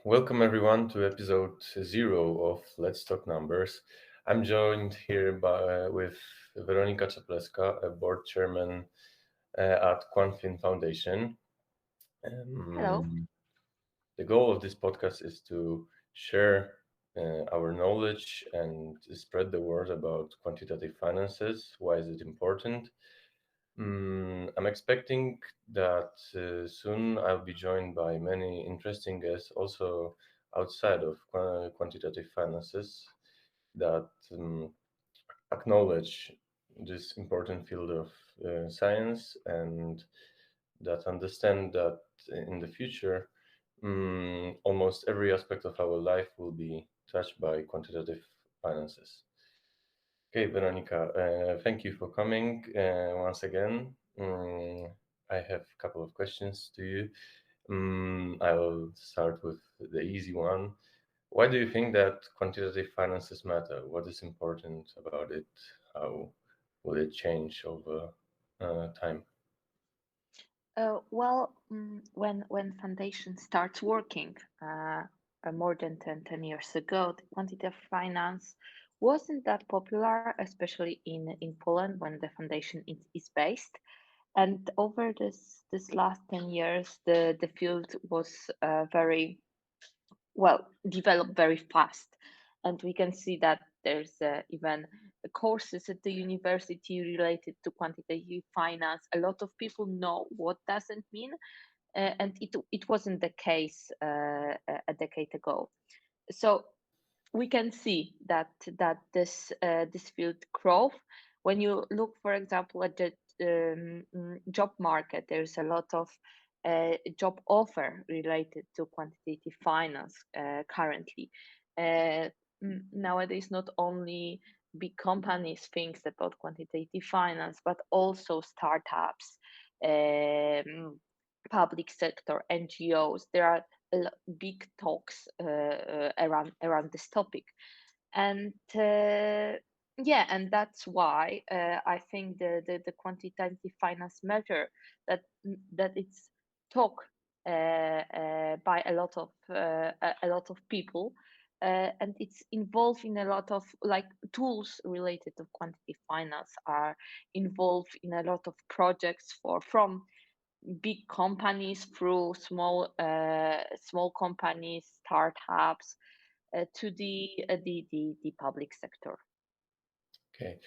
Welcome everyone to episode zero of Let's Talk Numbers. I'm joined here with Weronika Czaplewska, a board chairman at QuantFin Foundation. Hello. Um, the goal of this podcast is to share our knowledge and spread the word about quantitative finances. Why is it important? I'm expecting that soon I'll be joined by many interesting guests, also outside of quantitative finances, that acknowledge this important field of science and that understand that in the future, almost every aspect of our life will be touched by quantitative finances. Okay, Veronica, thank you for coming once again. I have a couple of questions to you. I'll start with the easy one. Why do you think that quantitative finances matter? What is important about it? How will it change over time? When foundation starts working more than 10 years ago, the quantitative finance wasn't that popular, especially in Poland when the foundation is based. And over this last 10 years, the field was very well developed very fast, and we can see that there's even courses at the university related to quantitative finance. A lot of people know what does it mean, and it wasn't the case a decade ago. So we can see that this field growth. When you look, for example, at the job market, there's a lot of job offer related to quantitative finance currently. Nowadays, not only big companies think about quantitative finance, but also startups, um, public sector, NGOs. There are big talks around this topic, and yeah, and that's why I think the quantitative finance matter, that it's talk by a lot of people, and it's involved in a lot of like tools related to quantitative finance are involved in a lot of projects for from big companies through small companies, startups, to the public sector. Okay.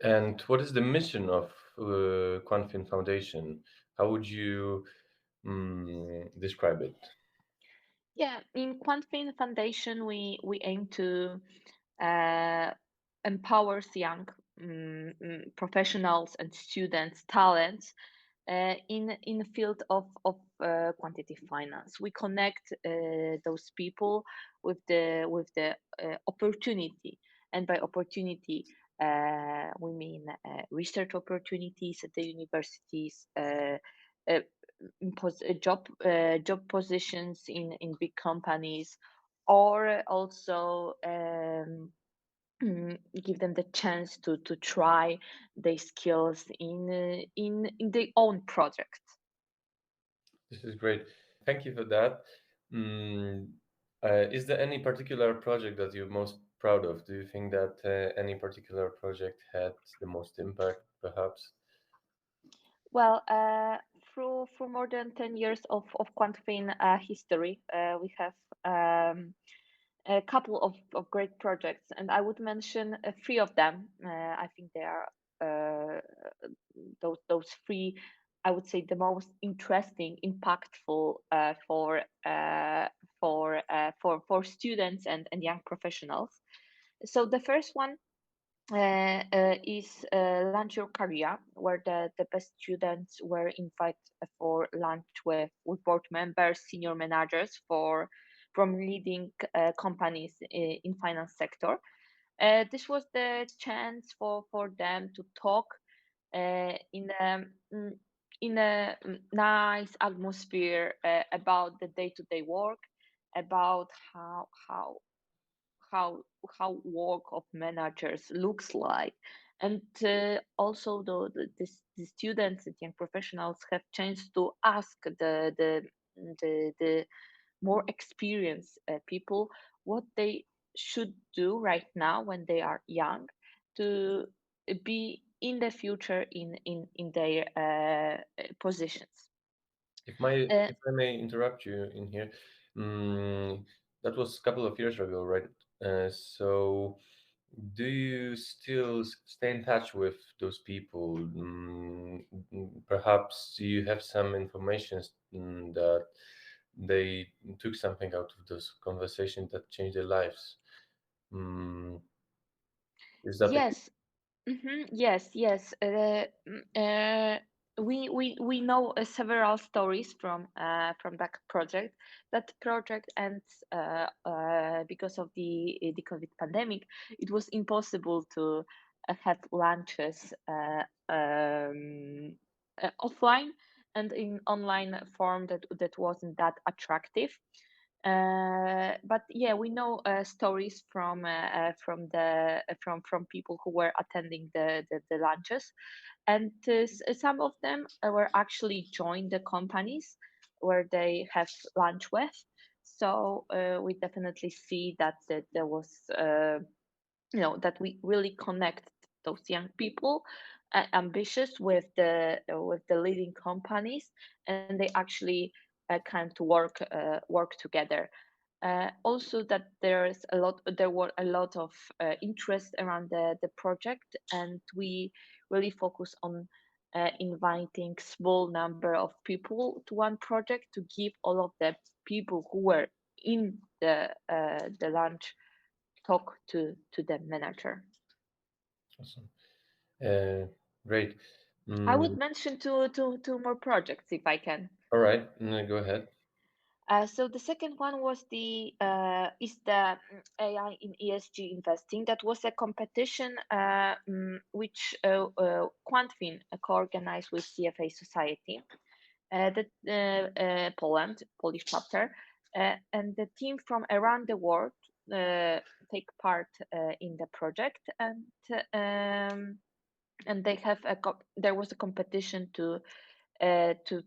And what is the mission of QuantFin Foundation? How would you describe it? Yeah, in QuantFin Foundation, we aim to uh, empower young professionals and students, talents in the field of quantitative finance. We connect those people with the opportunity, and by opportunity we mean research opportunities at the universities, uh, job positions in big companies, or also give them the chance to try their skills in their own project. This is great. Thank you for that. Mm, is there any particular project that you're most proud of? Do you think that any particular project had the most impact, perhaps? Well, through more than 10 years of QuantFin history, we have a couple of great projects, and I would mention three of them. I think they are those three. I would say the most interesting, impactful for students and young professionals. So the first one is Launch Your Career, where the best students were invited for lunch with board members, senior managers from leading companies in finance sector. This was the chance for them to talk in mm, a nice atmosphere about the day-to-day work, about how how work of managers looks like, and also the students and young professionals have chance to ask the more experienced people what they should do right now when they are young to be in the future in their positions. If my Uh, if I may interrupt you in here, mm, that was a couple of years ago, right? So, do you still stay in touch with those people? Perhaps you have some information that they took something out of those conversations that changed their lives. Mm, is that the case? yes. Yes, yes. We know several stories from that project. That project ends because of the COVID pandemic. It was impossible to have lunches offline and in online form that wasn't that attractive. But yeah, we know stories from people who were attending the lunches, and some of them were actually joined the companies where they have lunch with. So we definitely see that there was that we really connect those young people ambitious with the leading companies, and they actually come to work together. Also, that there were a lot of interest around the project, and we really focus on inviting small number of people to one project to give all of the people who were in the lunch talk to the manager. Awesome. Uh, Great. I would Mm, mention two more projects if I can. all right, go ahead. So the second one was the is the AI in ESG investing. That was a competition which QuantFin co-organized with CFA Society, Poland, Polish chapter, and the team from around the world uh, take part in the project, um, and they have there was a competition to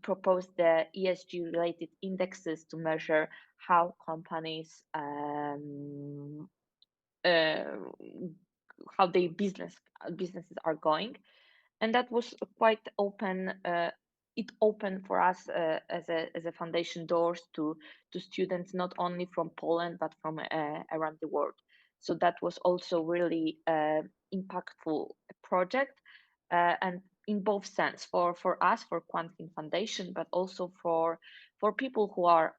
propose the ESG related indexes to measure how companies uh, how their businesses are going, and that was quite open. It opened for us as a foundation doors to students not only from Poland but from around the world. So that was also really impactful project, and in both sense for us for QuantFin Foundation, but also for people who are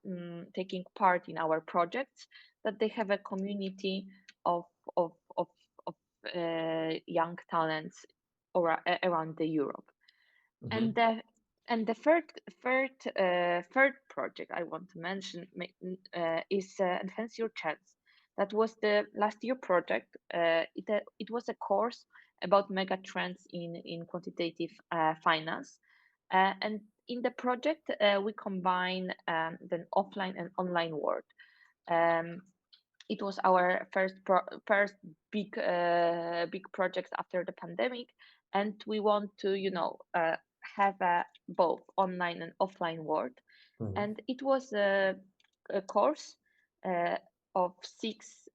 taking part in our projects, that they have a community of of of, of young talents around the Europe. Hmm. And the third project I want to mention is Enhance Your Chance. That was the last year project. It was a course about mega trends in quantitative finance, and in the project we combine the offline and online world. Um, it was our first big project after the pandemic, and we want to have both online and offline world. Hmm. And it was a course uh, of six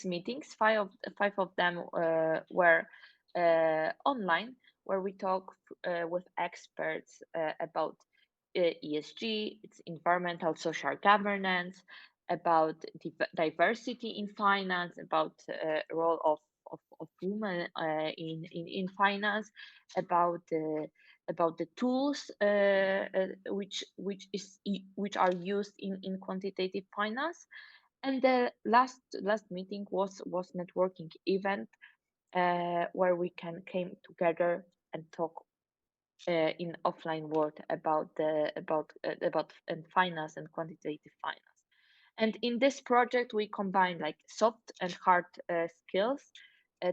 meetings. Five of them were online, where we talk with experts about ESG, its environmental social governance, about diversity in finance, about role of women in finance, about the tools which are used in quantitative finance. And the last meeting was networking event where we can came together and talk in offline world about finance and quantitative finance. And in this project, we combine like soft and hard skills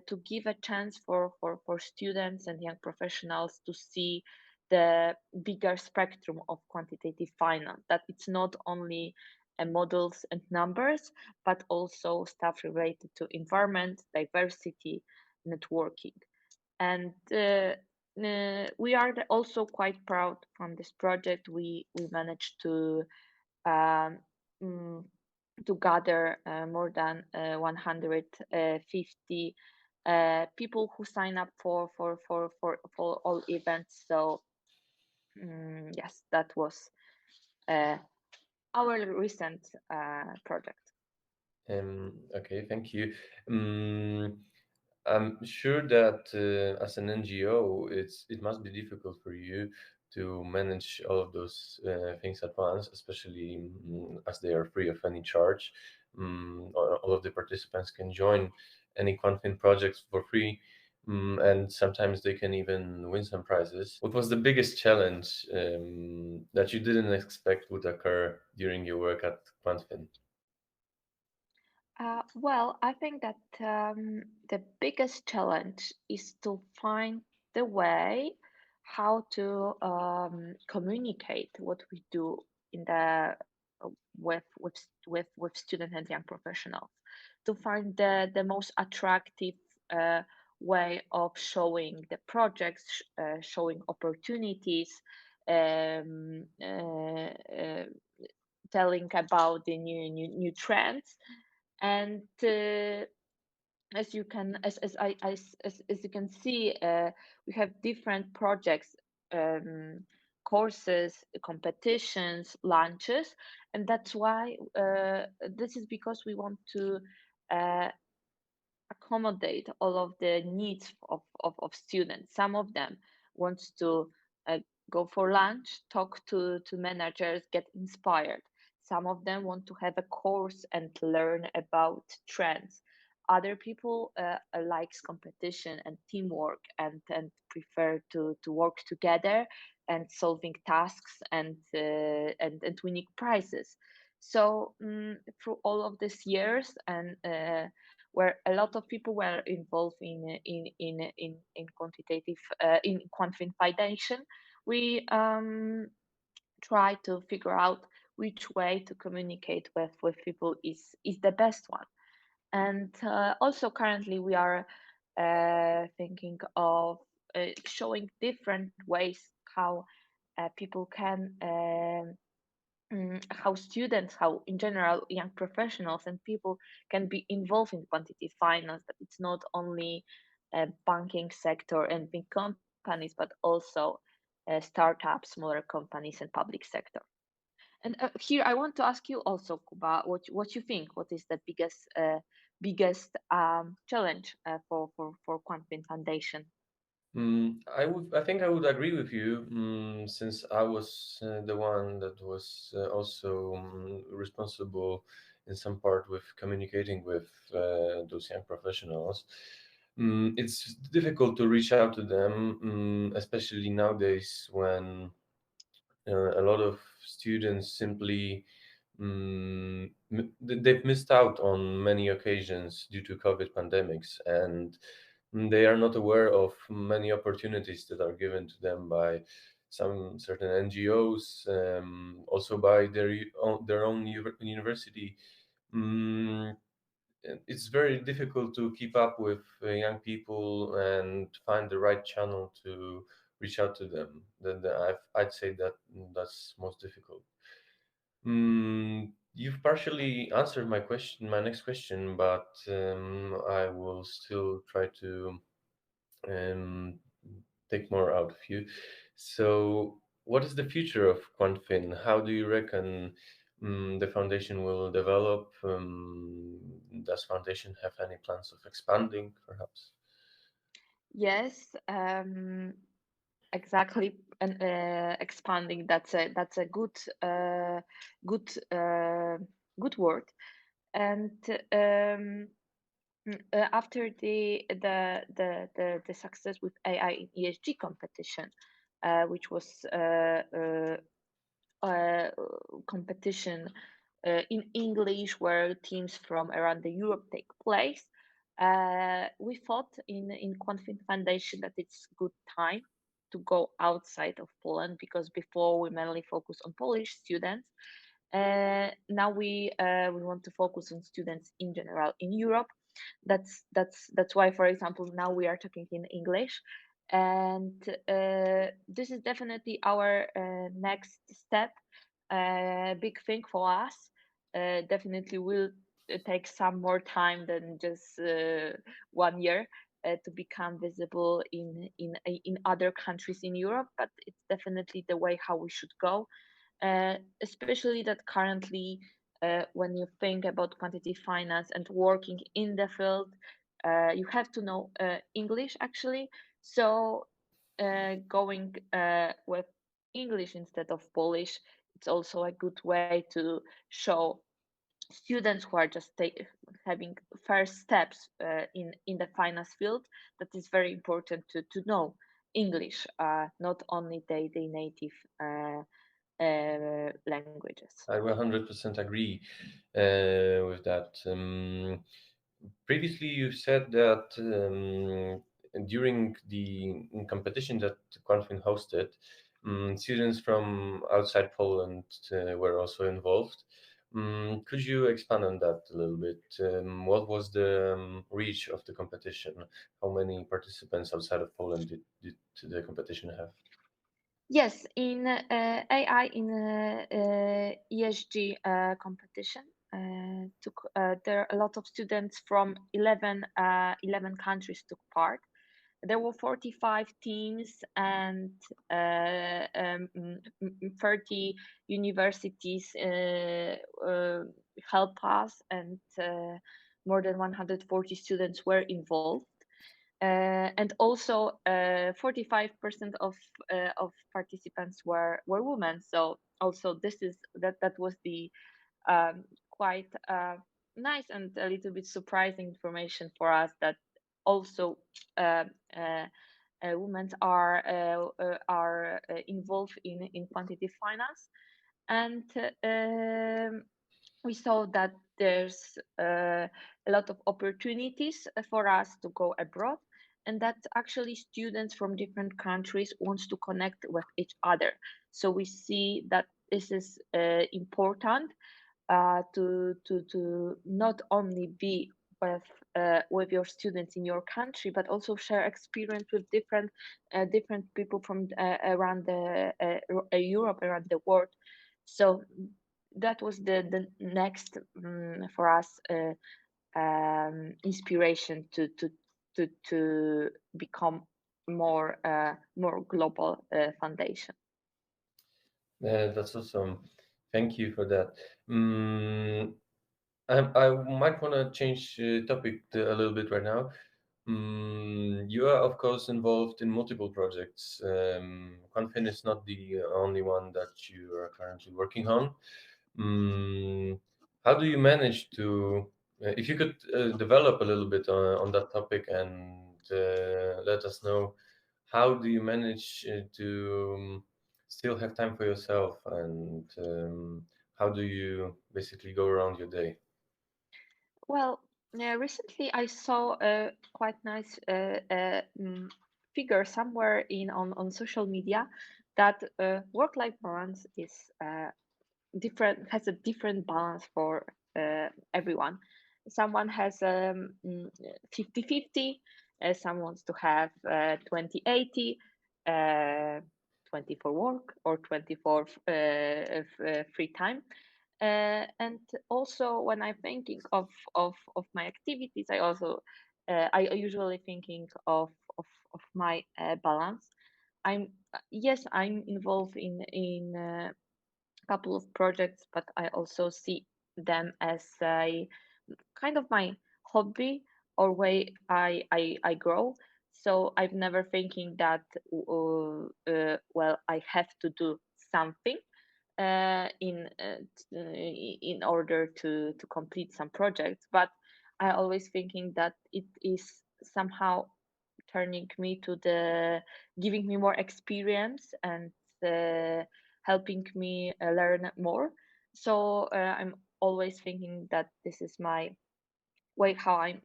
to give a chance for students and young professionals to see the bigger spectrum of quantitative finance. That it's not only models and numbers, but also stuff related to environment, diversity, networking. And we are also quite proud from this project. We managed um, mm, to gather more than 150 people who sign up for all events. So yes, that was uh, our recent project. Okay, thank you. Um, I'm sure that as an NGO, it must be difficult for you to manage all of those things at once, especially as they are free of any charge. All of the participants can join any QuantFin projects for free, and sometimes they can even win some prizes. What was the biggest challenge that you didn't expect would occur during your work at QuantFin? Well, I think that the biggest challenge is to find the way how to communicate what we do in the with students and young professionals, to find the most attractive uh, way of showing the projects, showing opportunities, um, uh, uh, telling about the new trends. And as you can as you can see, we have different projects, um, courses, competitions, launches. And that's why this is because we want to uh, accommodate all of the needs of students. Some of them wants to uh, go for lunch, talk to managers, get inspired. Some of them want to have a course and learn about trends. Other people likes competition and teamwork, and prefer to work together and solving tasks and winning prizes. So through all of these years, and where a lot of people were involved in quantitative in quantfin foundation, we try to figure out which way to communicate with people is the best one. And also currently we are thinking of showing different ways how people can how students, how in general young professionals and people can be involved in quantitative finance. That it's not only banking sector and big companies, but also startups, smaller companies, and public sector. And here I want to ask you also, Kuba, what you think. What is the biggest challenge for QuantFin Foundation? I think I would agree with you, since I was the one that was also responsible in some part with communicating with those young professionals. It's difficult to reach out to them, especially nowadays when a lot of students simply they've missed out on many occasions due to COVID pandemics, and they are not aware of many opportunities that are given to them by some certain NGOs, also by their own university. Mm, and it's very difficult to keep up with young people and find the right channel to reach out to them. I'd say that that's most difficult. You've partially answered my next question, but I will still try to um, take more out of you. So, what is the future of QuantFin? How do you reckon the foundation will develop? Does foundation have any plans of expanding, perhaps? Yes, exactly. And expanding, that's a good good word. And um, after the success with AI in ESG competition, which was uh, competition in English where teams from around the Europe take place, we thought in QuantFin Foundation that it's good time to go outside of Poland, because before we mainly focus on Polish students. Now we want to focus on students in general in Europe. That's why, for example, now we are talking in English. And this is definitely our next step, a big thing for us. Definitely will take some more time than just 1 year to become visible in other countries in Europe, but it's definitely the way how we should go. Especially that currently, when you think about quantitative finance and working in the field, you have to know English actually. So going with English instead of Polish, it's also a good way to show students who are just having first steps in the finance field that is very important to know English, not only the native languages. I 100% agree with that. Previously, you said that during the competition that QuantFin hosted, students from outside Poland were also involved. Could you expand on that a little bit? What was the reach of the competition? How many participants outside of Poland did the competition have? Yes, in AI in ESG competition, there are a lot of students from 11 countries took part. There were 45 teams and 30 universities help us, and more than 140 students were involved. And also 45% of participants were women. So also this is that was the quite nice and a little bit surprising information for us, that also uh, uh, women are involved in quantitative finance. And we saw that there's a lot of opportunities for us to go abroad, and that actually students from different countries wants to connect with each other. So we see that this is important, to not only be with your students in your country, but also share experience with different people from around Europe, around the world. So that was the next, for us, inspiration to become more global foundation. That's awesome. Thank you for that. I might want to change topic a little bit right now. You are, of course, involved in multiple projects. QuantFin is not the only one that you are currently working on. Mm, how do you manage to, if you could develop a little bit on that topic and let us know, how do you manage to still have time for yourself, and how do you basically go around your day? Well, recently I saw a quite nice figure somewhere in on social media, that work-life balance is different, has a different balance for everyone. Someone has 50-50, some wants to have 20-80, uh, 20 for work or 20 for free time. And also when I'm thinking of my activities, I also I usually thinking of my balance. I'm Yes, I'm involved in couple of projects, but I also see them as a kind of my hobby or way I grow. So I'm never thinking that well, I have to do something in order to complete some projects, but I always thinking that it is somehow turning me to the giving me more experience and uh, helping me learn more. So I'm always thinking that this is my way how I'm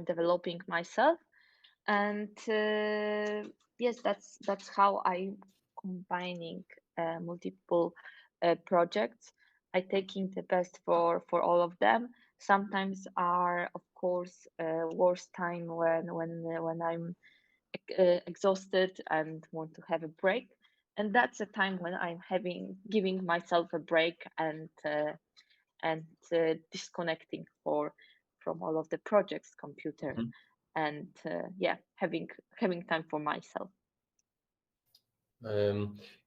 developing myself. And yes, that's how I'm combining multiple projects. I taking the best for all of them. Sometimes are, of course, worst time when I'm exhausted and want to have a break. and that's a time when I'm having giving myself a break and disconnecting for from all of the projects computer, Mhm. and yeah, having time for myself.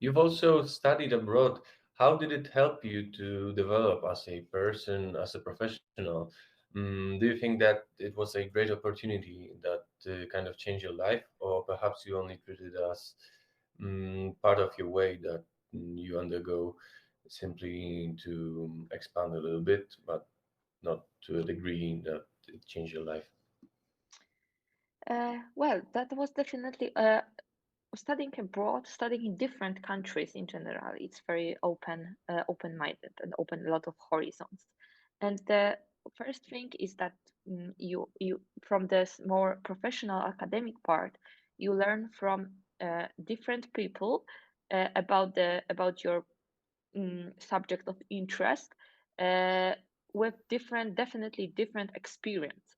You've also studied abroad. How did it help you to develop as a person, as a professional? Do you think that it was a great opportunity that kind of changed your life, or perhaps you only treated it as part of your way that you undergo simply to expand a little bit, but not to a degree that it changed your life? Well, that was definitely studying abroad, studying in different countries in general. It's very open-minded and open a lot of horizons. And the first thing is that you from this more professional academic part, you learn from different people about your subject of interest, uh, with different, definitely different experience.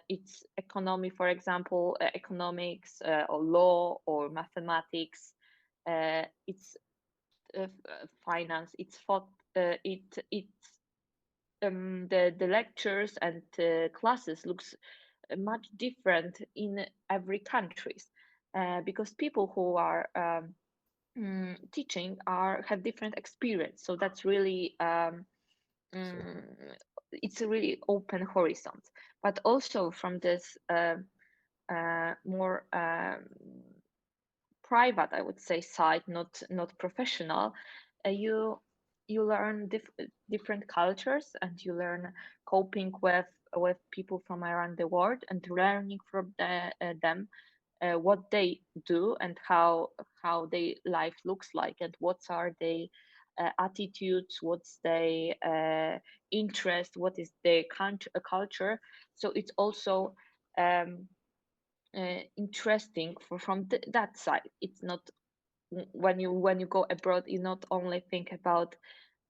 It's economy, for example, economics, or law or mathematics. It's finance. It's thought. It's the lectures and classes looks much different in every countries, because people who are teaching are have different experience. So that's really So mm, it's a really open horizon. But also from this more private, I would say, side, not professional, you learn different cultures, and you learn coping with people from around the world, and learning from them what they do, and how their life looks like, and what are their attitudes, what's their interest, what is their culture. So it's also um, interesting from that side. It's not when you go abroad, you not only think about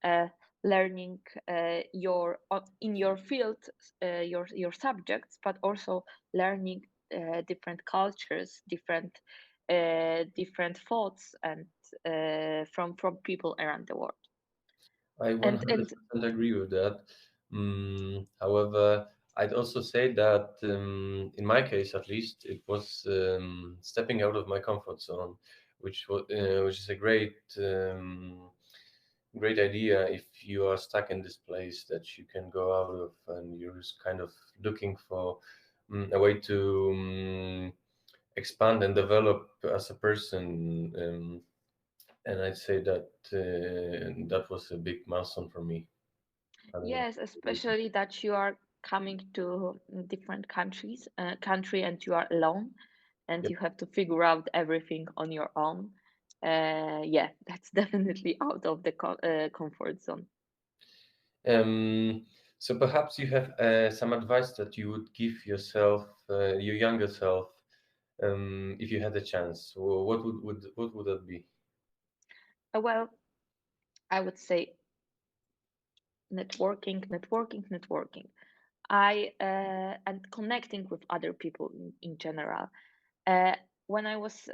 uh, learning in your field, your subjects, but also learning different cultures, different thoughts, and from people around the world. I And 100% agree with that. However, I'd also say that in my case, at least, it was stepping out of my comfort zone, which is a great idea if you are stuck in this place that you can go out of, and you're just kind of looking for a way to expand and develop as a person. And I'd say that that was a big milestone for me. Having yes, especially that you are coming to different country, and you are alone, and Yep. you have to figure out everything on your own. Yeah, that's definitely out of the comfort zone. Um, so perhaps you have some advice that you would give yourself, your younger self, if you had a chance. What would that be? Well, I would say networking. I And connecting with other people in general. Uh, when I was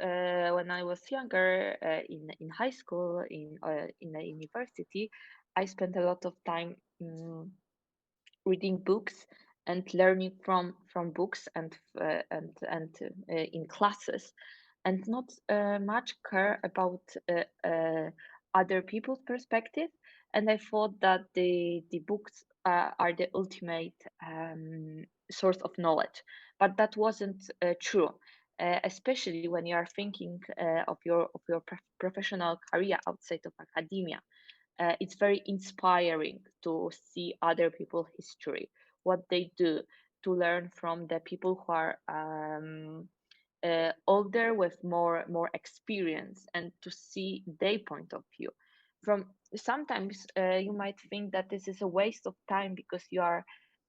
younger, in high school, in a university, I spent a lot of time reading books and learning from books, and in classes, and not much care about other people's perspective. And I thought that the books are the ultimate source of knowledge, but that wasn't true. Especially when you are thinking of your professional career outside of academia, it's very inspiring to see other people's history, what they do, to learn from the people who are older with more experience, and to see their point of view. From sometimes you might think that this is a waste of time because you are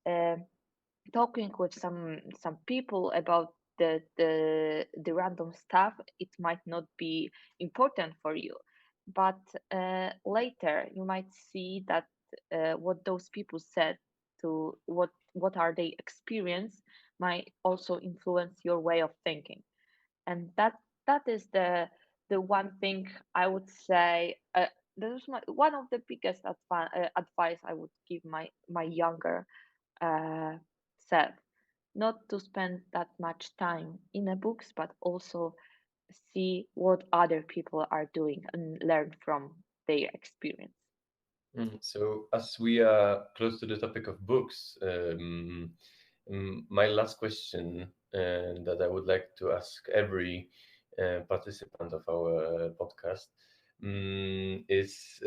uh, talking with some people about the random stuff. It might not be important for you, but later you might see that what those people said, to what are they experience, might also influence your way of thinking. And that is the one thing I would say, this is one of the biggest advice I would give my younger uh, self, not to spend that much time in the books, but also see what other people are doing and learn from their experience. So, as we are close to the topic of books, my last question that I would like to ask every participant of our podcast is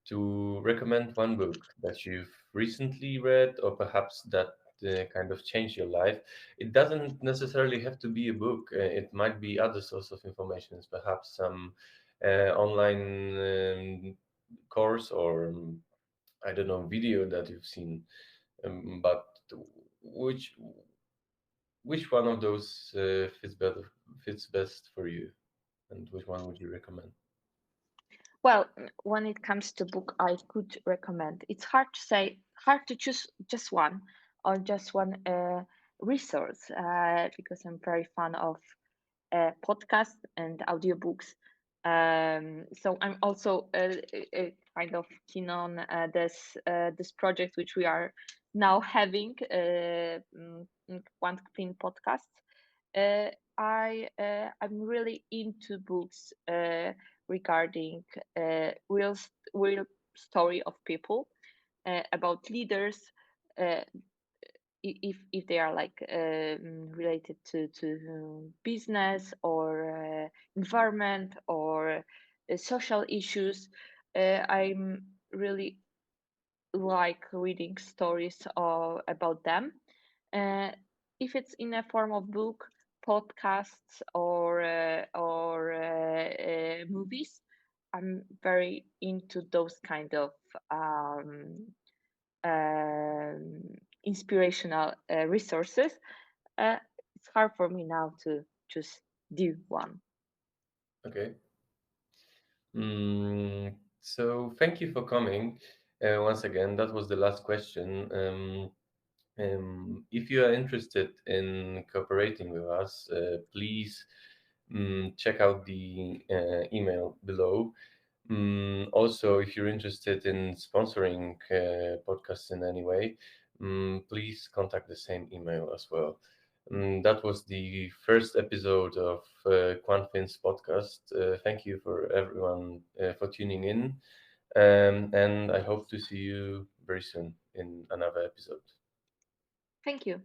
to recommend one book that you've recently read, or perhaps that kind of changed your life. It doesn't necessarily have to be a book. It might be other source of information, perhaps some online course, or I don't know, video that you've seen. But which which one of those fits best for you, and which one would you recommend? Well, when it comes to book, I could recommend. It's hard to say, hard to choose just one or just one resource because I'm very fan of podcasts and audiobooks. So I'm also kind of keen on this project which we are now having, QuantFin Podcast. Uh, I'm really into books regarding real story of people about leaders. Uh, if they are like related to business or environment or social issues, I'm really like reading stories about them. Uh, if it's in a form of book, podcasts, or movies, I'm very into those kind of um, um, inspirational resources. Uh, it's hard for me now to just do one. Okay. So thank you for coming once again. That was the last question. If you are interested in cooperating with us, please check out the email below. Also, if you're interested in sponsoring podcasts in any way, please contact the same email as well. That was the first episode of QuantFin's podcast. Thank you for everyone for tuning in, and I hope to see you very soon in another episode. Thank you.